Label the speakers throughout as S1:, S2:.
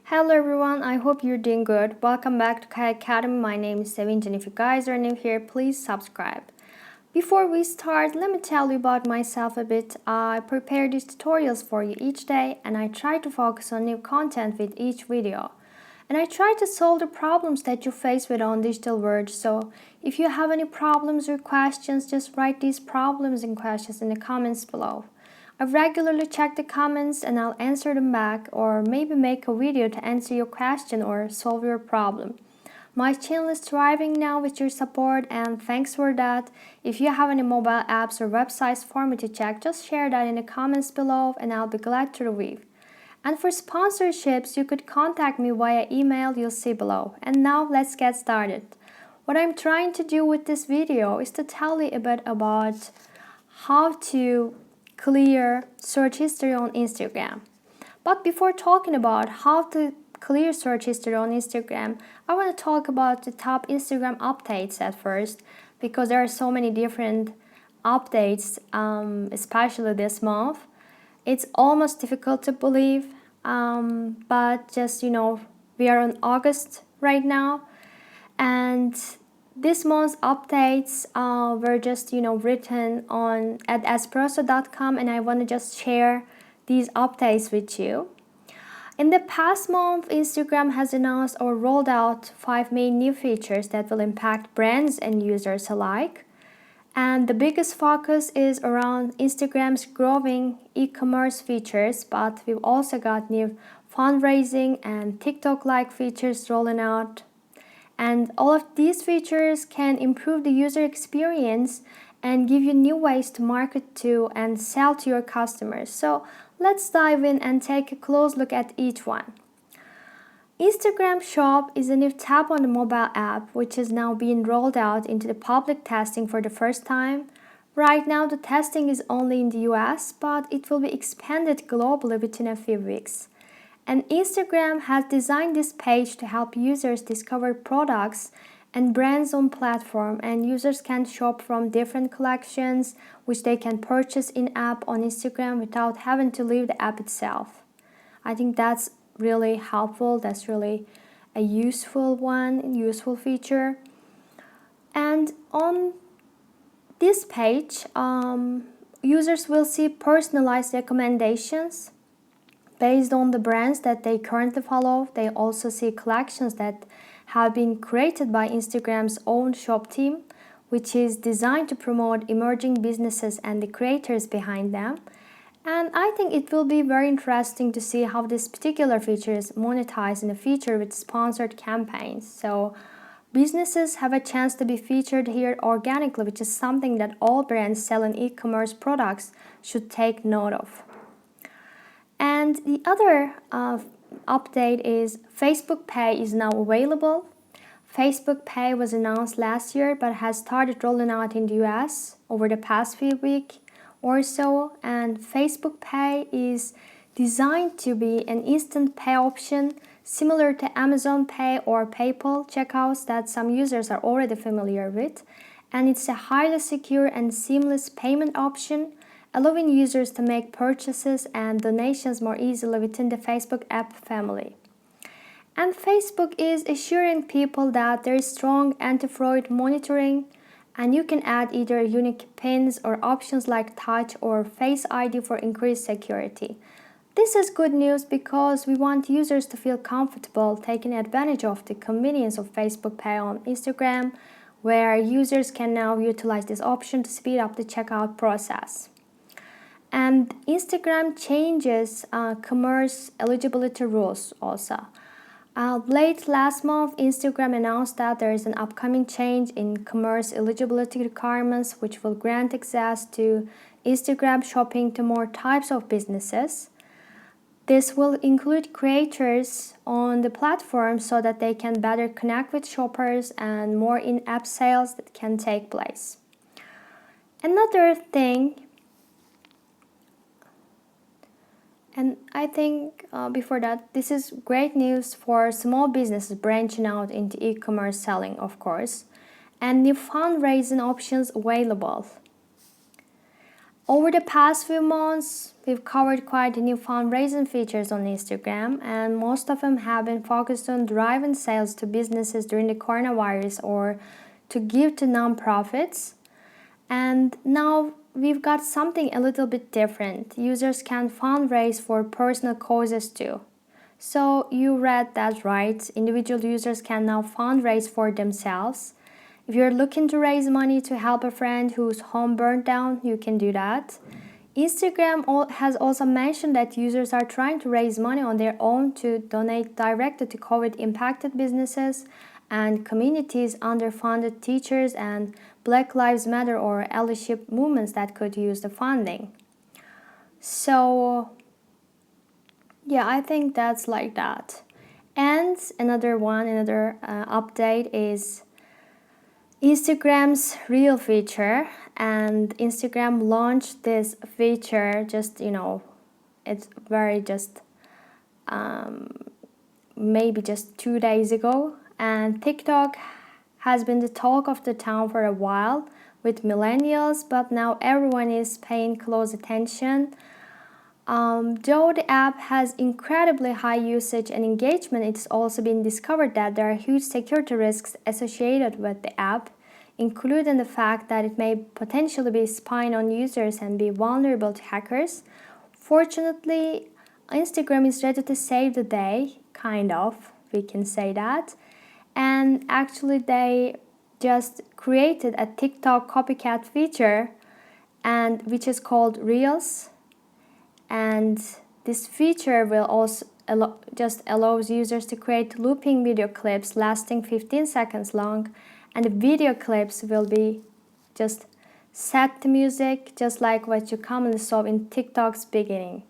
S1: Hello everyone, I hope you're doing good. Welcome back to Kai Academy. My name is Sevinch and if you guys are new here, please subscribe. Before we start, let me tell you about myself a bit. I prepare these tutorials for you each day and I try to focus on new content with each video. And I try to solve the problems that you face with on digital world. So if you have any problems or questions, just write these problems and questions in the comments below. I regularly check the comments and I'll answer them back or maybe make a video to answer your question or solve your problem. My channel is thriving now with your support and thanks for that. If you have any mobile apps or websites for me to check, just share that in the comments below and I'll be glad to review. And for sponsorships, you could contact me via email you'll see below. And now let's get started. What I'm trying to do with this video is to tell you a bit about how to clear search history on Instagram. But before talking about how to clear search history on Instagram, I want to talk about the top Instagram updates at first because there are so many different updates, especially this month. It's almost difficult to believe, but just we are on August right now, and this month's updates were just written on at espresso.com, and I want to just share these updates with you. In the past month, Instagram has announced or rolled out 5 main new features that will impact brands and users alike. And the biggest focus is around Instagram's growing e-commerce features, but we've also got new fundraising and TikTok-like features rolling out. And all of these features can improve the user experience and give you new ways to market to and sell to your customers. So let's dive in and take a close look at each one. Instagram Shop is a new tab on the mobile app which is now being rolled out into the public testing for the first time. Right now the testing is only in the US, but it will be expanded globally within a few weeks. And Instagram has designed this page to help users discover products and brands on platform, and users can shop from different collections which they can purchase in-app on Instagram without having to leave the app itself. I think that's really helpful. That's really a useful feature. And on this page, users will see personalized recommendations based on the brands that they currently follow. They also see collections that have been created by Instagram's own shop team, which is designed to promote emerging businesses and the creators behind them. And I think it will be very interesting to see how this particular feature is monetized in the future with sponsored campaigns. So businesses have a chance to be featured here organically, which is something that all brands selling e-commerce products should take note of. And the other update is Facebook Pay is now available. Facebook Pay was announced last year but has started rolling out in the US over the past few weeks or so. And Facebook Pay is designed to be an instant pay option similar to Amazon Pay or PayPal checkouts that some users are already familiar with. And it's a highly secure and seamless payment option, allowing users to make purchases and donations more easily within the Facebook app family. And Facebook is assuring people that there is strong anti-fraud monitoring, and you can add either unique pins or options like Touch or Face ID for increased security. This is good news because we want users to feel comfortable taking advantage of the convenience of Facebook Pay on Instagram, where users can now utilize this option to speed up the checkout process. And Instagram changes commerce eligibility rules also. Late last month, Instagram announced that there is an upcoming change in commerce eligibility requirements which will grant access to Instagram shopping to more types of businesses. This will include creators on the platform so that they can better connect with shoppers and more in-app sales that can take place. Another thing, and I think before that, this is great news for small businesses branching out into e-commerce selling, of course, and new fundraising options available. Over the past few months, we've covered quite a new fundraising features on Instagram, and most of them have been focused on driving sales to businesses during the coronavirus or to give to nonprofits. And now we've got something a little bit different. Users can fundraise for personal causes too. So you read that right. Individual users can now fundraise for themselves. If you're looking to raise money to help a friend whose home burned down, you can do that. Instagram has also mentioned that users are trying to raise money on their own to donate directly to COVID-impacted businesses and communities, underfunded teachers, and Black Lives Matter or allyship movements that could use the funding. So yeah, I think that's like that. And another update is Instagram's Reel feature. And Instagram launched this feature it's very maybe just 2 days ago. And TikTok has been the talk of the town for a while with millennials, but now everyone is paying close attention. Though the app has incredibly high usage and engagement, it's also been discovered that there are huge security risks associated with the app, including the fact that it may potentially be spying on users and be vulnerable to hackers. Fortunately, Instagram is ready to save the day, kind of, we can say that. And actually, they just created a TikTok copycat feature, and which is called Reels. And this feature will also allows users to create looping video clips lasting 15 seconds long, and the video clips will be just set to music, just like what you commonly saw in TikTok's beginning.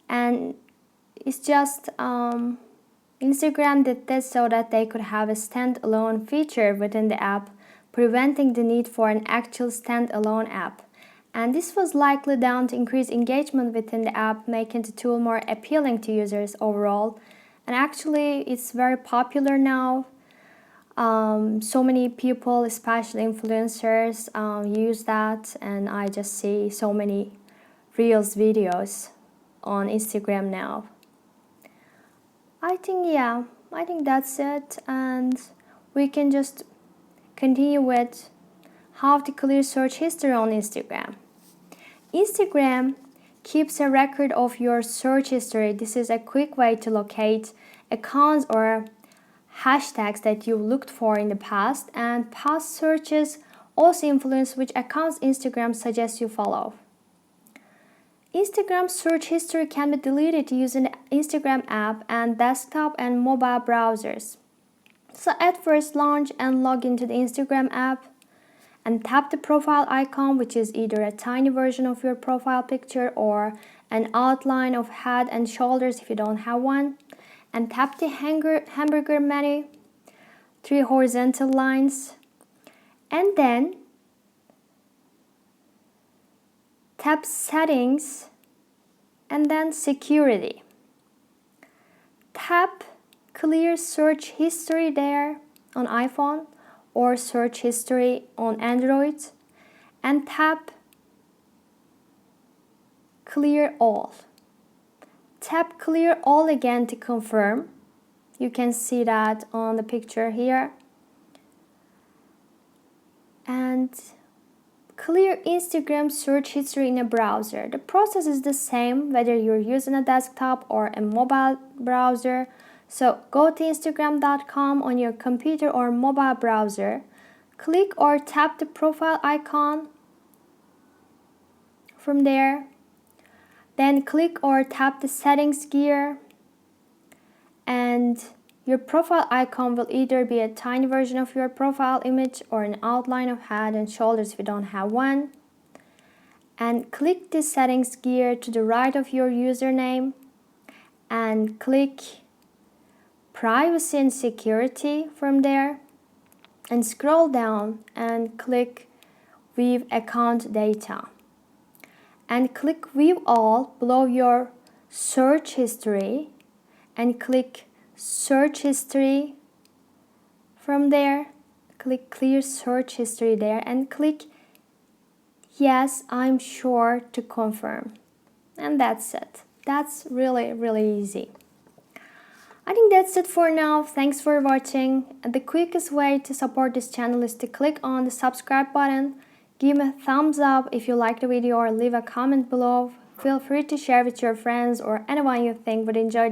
S1: And it's just Instagram did this so that they could have a standalone feature within the app, preventing the need for an actual standalone app. And this was likely down to increased engagement within the app, making the tool more appealing to users overall. And actually, it's very popular now. So many people, especially influencers, use that, and I just see so many Reels videos on Instagram now. I think that's it, and we can just continue with how to clear search history on Instagram. Instagram keeps a record of your search history. This is a quick way to locate accounts or hashtags that you looked for in the past, and past searches also influence which accounts Instagram suggests you follow. Instagram search history can be deleted using the Instagram app and desktop and mobile browsers. So at first, launch and log into the Instagram app and tap the profile icon, which is either a tiny version of your profile picture or an outline of head and shoulders if you don't have one. And tap the hamburger menu, 3 horizontal lines, and then tap settings and then security. Tap clear search history there on iPhone or search history on Android, and tap clear all. Tap clear all again to confirm. You can see that on the picture here. And clear Instagram search history in a browser. The process is the same whether you're using a desktop or a mobile browser. So go to Instagram.com on your computer or mobile browser. Click or tap the profile icon from there. Then click or tap the settings gear, and your profile icon will either be a tiny version of your profile image or an outline of head and shoulders if you don't have one. And click the settings gear to the right of your username and click privacy and security from there, and scroll down and click view account data. And click view all below your search history and click search history from there. Click clear search history there and click yes, I'm sure to confirm. and that's it. That's really easy. I think that's it for now. Thanks for watching. The quickest way to support this channel is to click on the subscribe button, give me a thumbs up if you like the video, or leave a comment below. Feel free to share with your friends or anyone you think would enjoy